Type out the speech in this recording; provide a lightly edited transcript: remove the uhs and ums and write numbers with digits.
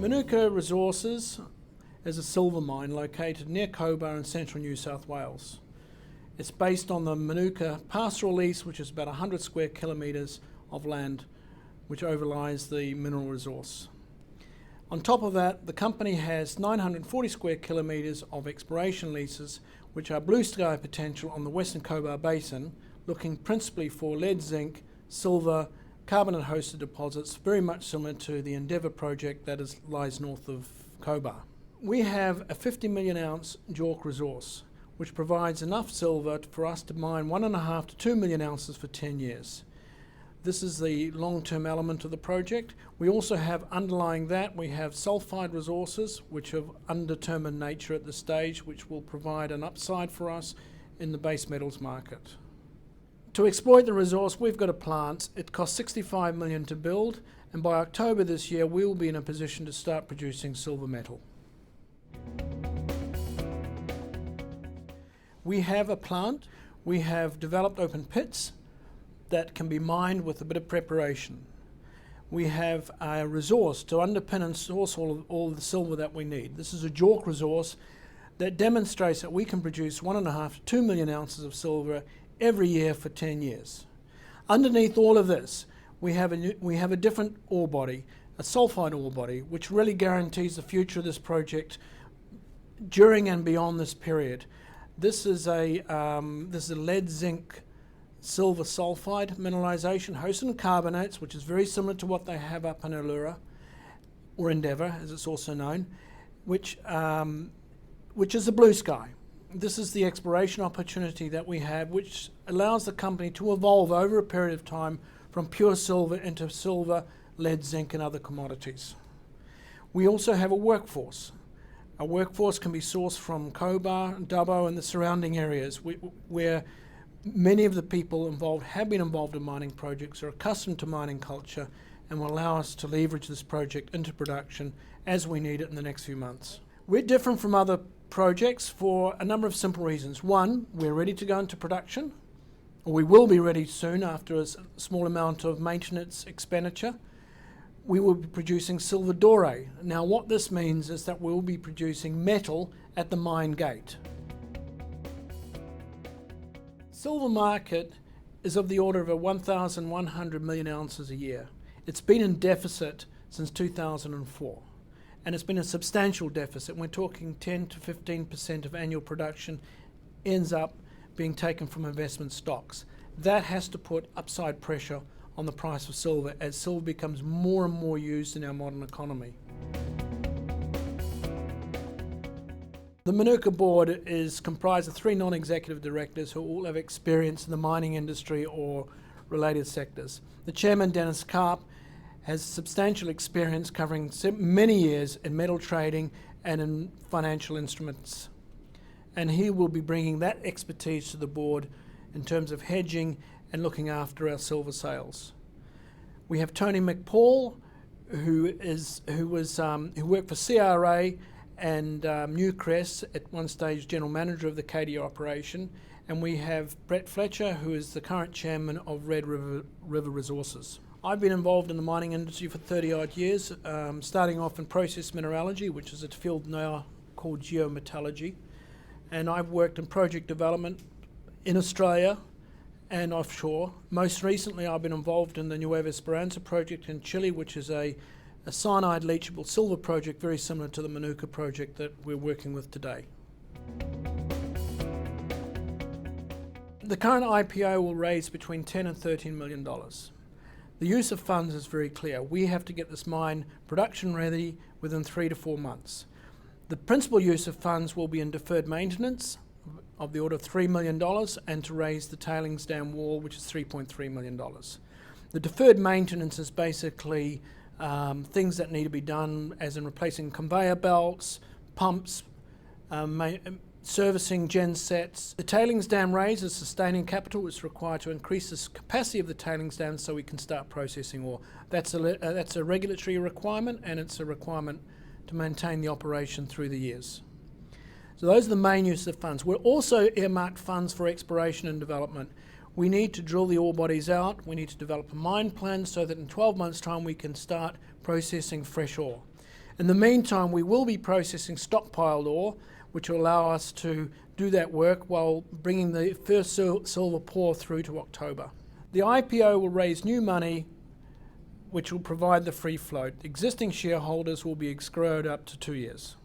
Manuka Resources is a silver mine located near Cobar in central New South Wales. It's based on the Manuka pastoral lease, which is about 100 square kilometres of land which overlies the mineral resource. On top of that, the company has 940 square kilometres of exploration leases, which are blue sky potential on the Western Cobar Basin, looking principally for lead, zinc, silver, carbonate-hosted deposits, very much similar to the Endeavour project that lies north of Cobar. We have a 50 million ounce JORC resource, which provides enough silver for us to mine 1.5 to 2 million ounces for 10 years. This is the long-term element of the project. We also have underlying that, we have sulphide resources, which are of undetermined nature at this stage, which will provide an upside for us in the base metals market. To exploit the resource, we've got a plant. It costs 65 million to build, and by October this year, we will be in a position to start producing silver metal. We have a plant. We have developed open pits that can be mined with a bit of preparation. We have a resource to underpin and source all the silver that we need. This is a JORC resource that demonstrates that we can produce 1.5 to 2 million ounces of silver every year for 10 years. Underneath all of this, we have a different ore body, a sulphide ore body, which really guarantees the future of this project during and beyond this period. This is a lead, zinc, silver sulphide mineralisation hosted in carbonates, which is very similar to what they have up in Allura, or Endeavour as it's also known, which is the blue sky. This is the exploration opportunity that we have, which allows the company to evolve over a period of time from pure silver into silver, lead, zinc and other commodities. We also have a workforce. Our workforce can be sourced from Cobar, Dubbo and the surrounding areas where many of the people involved have been involved in mining projects, are accustomed to mining culture, and will allow us to leverage this project into production as we need it in the next few months. We're different from other projects for a number of simple reasons. One, we're ready to go into production, or we will be ready soon after a small amount of maintenance expenditure. We will be producing silver doré. Now what this means is that we'll be producing metal at the mine gate. Silver market is of the order of 1,100 million ounces a year. It's been in deficit since 2004, and it's been a substantial deficit. We're talking 10 to 15% of annual production ends up being taken from investment stocks. That has to put upside pressure on the price of silver as silver becomes more and more used in our modern economy. The Manuka board is comprised of 3 non-executive directors who all have experience in the mining industry or related sectors. The chairman, Dennis Karp, has substantial experience covering many years in metal trading and in financial instruments. And he will be bringing that expertise to the board in terms of hedging and looking after our silver sales. We have Tony McPaul, who worked for CRA and Newcrest, at one stage general manager of the Cadia operation, and we have Brett Fletcher, who is the current chairman of Red River Resources. I've been involved in the mining industry for 30 odd years, starting off in process mineralogy, which is a field now called geometallurgy, and I've worked in project development in Australia and offshore. Most recently I've been involved in the Nueva Esperanza project in Chile, which is a cyanide leachable silver project very similar to the Manuka project that we're working with today. The current IPO will raise between $10 and $13 million. The use of funds is very clear. We have to get this mine production ready within 3 to 4 months. The principal use of funds will be in deferred maintenance of the order of $3 million and to raise the tailings dam wall, which is $3.3 million. The deferred maintenance is basically things that need to be done, as in replacing conveyor belts, pumps, servicing gen sets. The tailings dam raise is sustaining capital. It's required to increase the capacity of the tailings dam so we can start processing ore. That's a regulatory requirement, and it's a requirement to maintain the operation through the years. So those are the main uses of funds. We're also earmarked funds for exploration and development. We need to drill the ore bodies out. We need to develop a mine plan so that in 12 months' time we can start processing fresh ore. In the meantime, we will be processing stockpiled ore, which will allow us to do that work while bringing the first silver pour through to October. The IPO will raise new money, which will provide the free float. Existing shareholders will be escrowed up to 2 years.